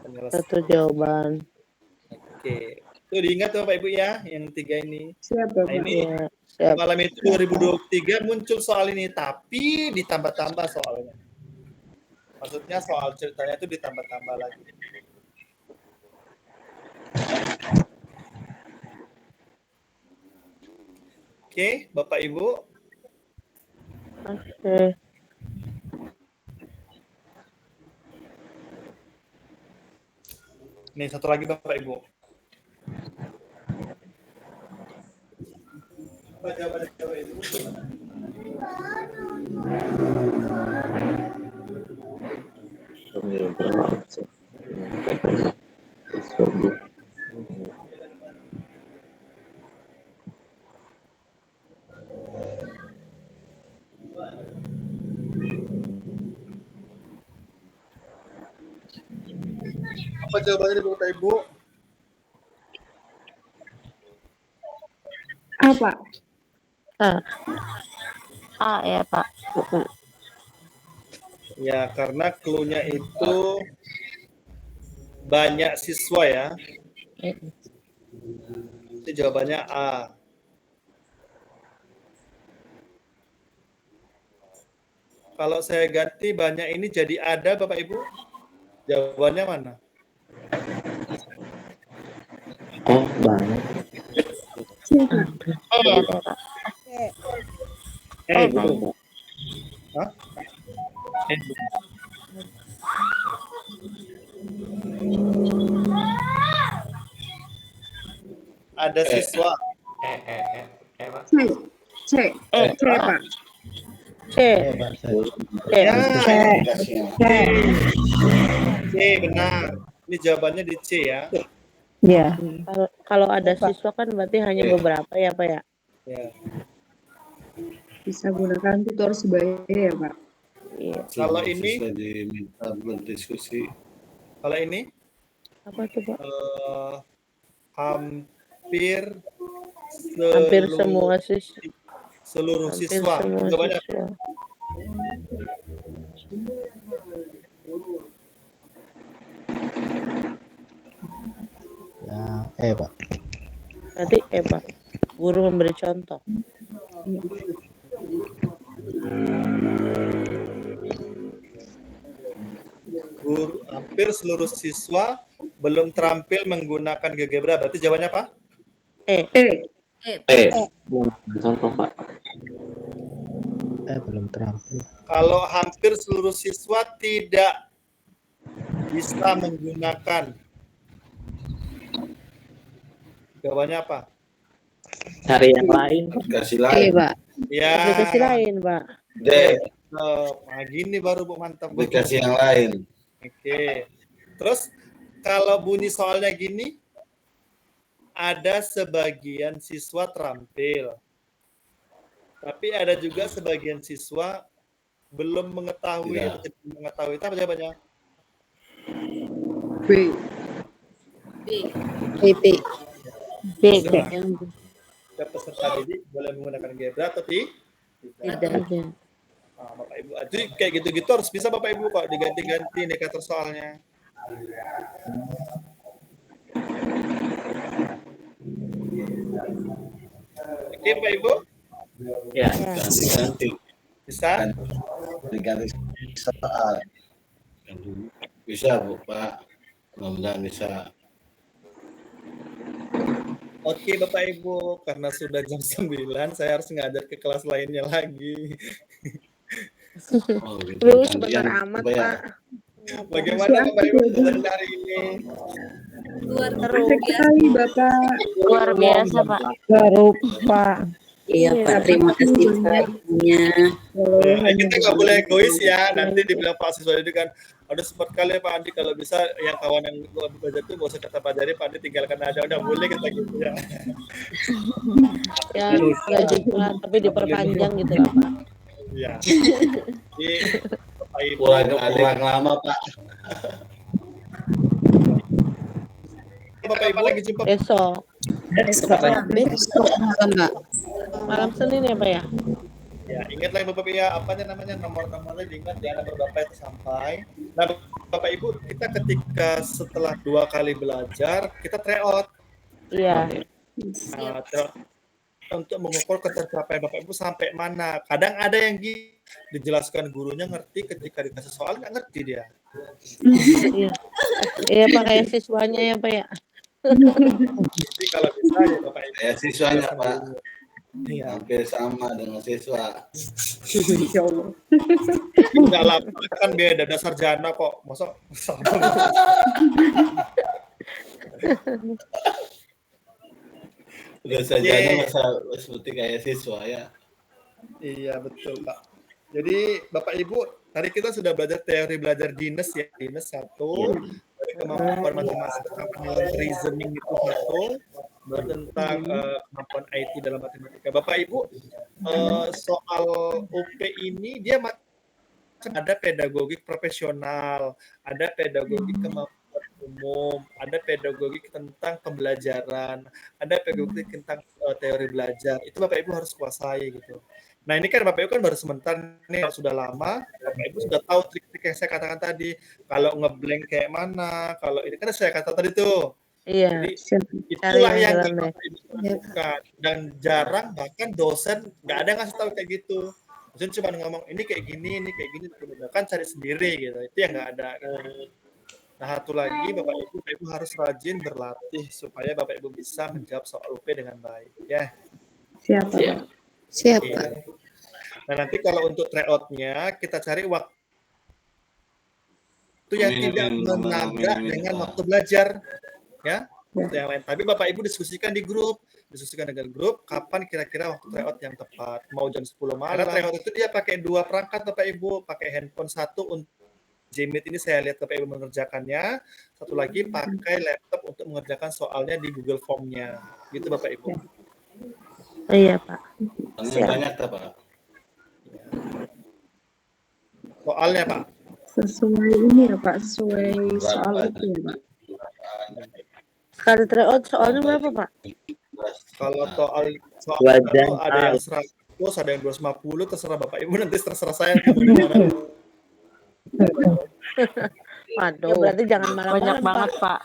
Speaker 1: penyelesaian.
Speaker 9: Satu jawaban.
Speaker 1: Oke, itu diingat Bapak Ibu ya, yang 3 ini.
Speaker 7: Siap,
Speaker 1: Nah, ini malam itu 2023 muncul soal ini, tapi ditambah-tambah soalnya. Maksudnya soal ceritanya itu ditambah-tambah lagi. Oke, Bapak Ibu.
Speaker 9: Oke.
Speaker 1: Nih, satu lagi Bapak Ibu. Apa jawabannya Bapak Ibu? Apa jawabannya Bapak Ibu?
Speaker 7: Apa?
Speaker 9: A ya Pak.
Speaker 1: Ya, karena clue-nya itu banyak siswa ya. Itu jawabannya A. Kalau saya ganti banyak ini jadi ada Bapak Ibu, jawabannya mana?
Speaker 8: Banyak.
Speaker 9: Ya Pak.
Speaker 1: Hah? Ada siswa.
Speaker 7: C Pak.
Speaker 1: C benar. Ini jawabannya di C ya.
Speaker 9: Ya. Kalau ada siswa kan berarti hanya beberapa ya Pak ya.
Speaker 1: Ya.
Speaker 7: Bisa gunakan tutor sebaya ya Pak.
Speaker 9: Iya.
Speaker 1: Kalau ini
Speaker 5: bisa diminta berdiskusi.
Speaker 1: Kalau ini
Speaker 9: apa tuh Pak?
Speaker 1: Hampir
Speaker 9: semua
Speaker 1: seluruh siswa. Jawabannya apa?
Speaker 12: Ya, Pak.
Speaker 9: Berarti Pak. Guru memberi contoh.
Speaker 1: Guru hampir seluruh siswa belum terampil menggunakan GeoGebra. Berarti jawabannya apa?
Speaker 8: Contoh Pak.
Speaker 12: Belum terampil.
Speaker 1: Kalau hampir seluruh siswa tidak bisa menggunakan, jawabannya apa?
Speaker 8: Cari yang lain.
Speaker 5: Aplikasi lain.
Speaker 7: Pak.
Speaker 1: Ya.
Speaker 9: Aplikasi lain Pak.
Speaker 5: D.
Speaker 1: Nah, gini baru Bu, mantap.
Speaker 5: Aplikasi yang lain.
Speaker 1: Oke. Terus kalau bunyi soalnya gini, ada sebagian siswa terampil. Tapi ada juga sebagian siswa belum mengetahui atau tidak mengetahui. Itu apa jawabannya?
Speaker 7: B.
Speaker 1: Peserta didik boleh menggunakan Gebra atau tidak? Nah, Bapak Ibu, jadi kayak gitu-gitu harus bisa Bapak Ibu kok diganti-ganti indikator soalnya. Oke Bapak Ibu?
Speaker 8: Ya.
Speaker 5: Ganti-ganti.
Speaker 1: Bisa?
Speaker 5: Ganti soal. Bisa Bu Pak. Mudah-mudahan bisa.
Speaker 1: Oke Bapak Ibu, karena sudah jam 9, saya harus ngajar ke kelas lainnya lagi.
Speaker 5: Oh, gitu.
Speaker 9: Lu
Speaker 5: Gantian
Speaker 9: sebentar amat,
Speaker 5: coba ya.
Speaker 9: Pak.
Speaker 1: Bagaimana Bapak Ibu belajar hari ini?
Speaker 6: Luar
Speaker 7: Asik
Speaker 6: biasa.
Speaker 7: sekali Bapak.
Speaker 9: Luar biasa, Pak.
Speaker 2: Baru Pak.
Speaker 10: Iya Pak, terima kasih Pak ibunya.
Speaker 1: Ya, kita nggak boleh egois ya, nanti dibilang Pak siswa itu kan, aduh sempat kali Pak Andi kalau bisa yang kawan yang belajar itu nggak usah kita pelajari Pak Andi tinggalkan aja, udah boleh kita gitu ya.
Speaker 9: Ya, nggak juga, tapi diperpanjang gitu lah, Pak.
Speaker 1: Iya. Jadi Bapak Ibu,
Speaker 5: Pulang lama Pak.
Speaker 1: Bapak Ibu lagi jumpa
Speaker 9: Besok.
Speaker 10: Besok malam Pak.
Speaker 9: Malam Senin ya, Pak ya?
Speaker 1: ya, ingat lagi Bapak Ibu ya, namanya nomor-nomornya diingat ya, nomor berapa itu sampai. Nah Bapak Ibu, kita ketika setelah 2 kali belajar, kita tryout.
Speaker 9: Iya.
Speaker 1: Nah, untuk mengukur ketercapaian Bapak Ibu sampai mana. Kadang ada yang dijelaskan gurunya ngerti, ketika dikasih soal nggak ngerti dia.
Speaker 9: Iya. Iya, Pak, kayak siswanya ya, Pak ya.
Speaker 1: Jadi kalau bisa ya Bapak Ibu.
Speaker 5: Ya siswanya Pak.
Speaker 1: Iya.
Speaker 5: Hampir sama dengan siswa.
Speaker 7: Insya Allah.
Speaker 1: Enggak lah, kan beda dasar sarjana kok. Masa sama.
Speaker 5: Udah sarjana masa seperti kayak siswa ya.
Speaker 1: Iya betul Pak. Jadi Bapak Ibu, tadi kita sudah belajar teori belajar Dines ya, Dines 1, dari kemampuan matematika, kemampuan reasoning itu 1, tentang kemampuan IT dalam matematika. Bapak Ibu, soal UP ini dia ada pedagogik profesional, ada pedagogik kemampuan umum, ada pedagogik tentang pembelajaran, ada pedagogik tentang teori belajar. Itu Bapak Ibu harus kuasai gitu. Nah ini kan Bapak Ibu kan baru sebentar nih, kalau sudah lama, Bapak Ibu sudah tahu trik-trik yang saya katakan tadi. Kalau ngeblank kayak mana, kalau ini kan saya kata tadi tuh.
Speaker 9: Iya.
Speaker 1: Jadi itulah yang Bapak Ibu lakukan. Dan jarang bahkan dosen nggak ada yang ngasih tahu kayak gitu. Dosen cuma ngomong ini kayak gini, kan cari sendiri gitu. Itu yang nggak ada. Nah satu lagi Bapak Ibu harus rajin berlatih supaya Bapak Ibu bisa menjawab soal UP dengan baik. Ya.
Speaker 7: Siap.
Speaker 10: Siap
Speaker 1: Iya.
Speaker 10: Pak.
Speaker 1: Nah nanti kalau untuk tryout-nya kita cari waktu yang tidak menabrak dengan waktu belajar, ya. Waktu yang lain. Tapi Bapak Ibu diskusikan di grup, dengan grup kapan kira-kira waktu tryout yang tepat. Mau jam 10 malam. Karena tryout itu dia pakai 2 perangkat Bapak Ibu, pakai handphone 1 untuk Gmeet ini saya lihat Bapak Ibu mengerjakannya, satu lagi pakai laptop untuk mengerjakan soalnya di Google Form-nya. Gitu Bapak Ibu.
Speaker 9: Iya, Pak.
Speaker 5: Banyak Pak.
Speaker 1: Soalnya Pak.
Speaker 7: Sesuai ini ya Pak, sesuai soal itu ya Pak.
Speaker 9: Sekali tryout soalnya berapa, Pak?
Speaker 1: Kalau soal
Speaker 8: Wajar,
Speaker 1: itu ada yang 100, ada yang 250, terserah Bapak Ibu, nanti terserah saya kemana-mana.
Speaker 9: Waduh, ya berarti jangan banyak banget, Pak.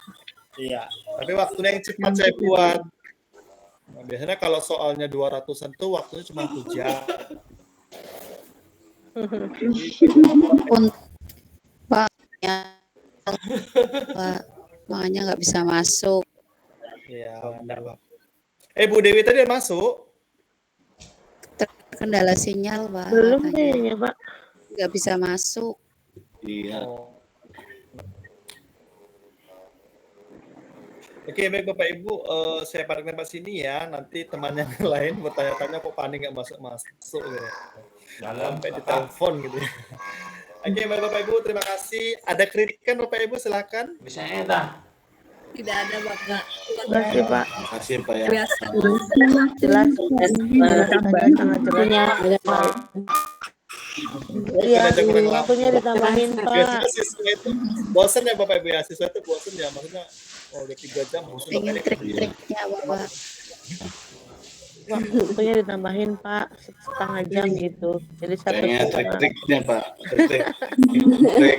Speaker 1: Iya, tapi waktunya yang cepat saya buat. Nah, biasanya kalau soalnya 200-an tuh waktunya cuma 2 jam.
Speaker 10: Pak, makanya nggak bisa masuk.
Speaker 1: Iya, benar Pak. Bu Dewi tadi udah masuk?
Speaker 10: Terkendala sinyal Pak.
Speaker 9: Belum kayaknya Pak.
Speaker 10: Nggak bisa masuk.
Speaker 5: Iya.
Speaker 1: Oke, baik Bapak Ibu, saya parkir tempat sini ya. Nanti temannya yang lain bertanya-tanya kok Pani nggak masuk gitu. Sampai ditelepon gitu ya. Oke, baik Bapak Ibu, terima kasih. Ada kritikan Bapak Ibu, silakan.
Speaker 3: Bisa dah.
Speaker 6: Tidak ada Bapak.
Speaker 9: Terima kasih Pak.
Speaker 5: Terima kasih Pak ya.
Speaker 6: Biasa.
Speaker 9: Jelas. Iya, waktunya ditambahin Pak.
Speaker 1: Biasanya siswa itu bosan ya Bapak Ibu ya. Siswa itu bosan ya, maksudnya udah 3 jam bosan.
Speaker 10: Pengen trik-triknya Bapak.
Speaker 9: Waktunya ditambahin Pak, setengah jam gitu. Jadi 1
Speaker 5: Pengen trik-triknya Pak. Trik.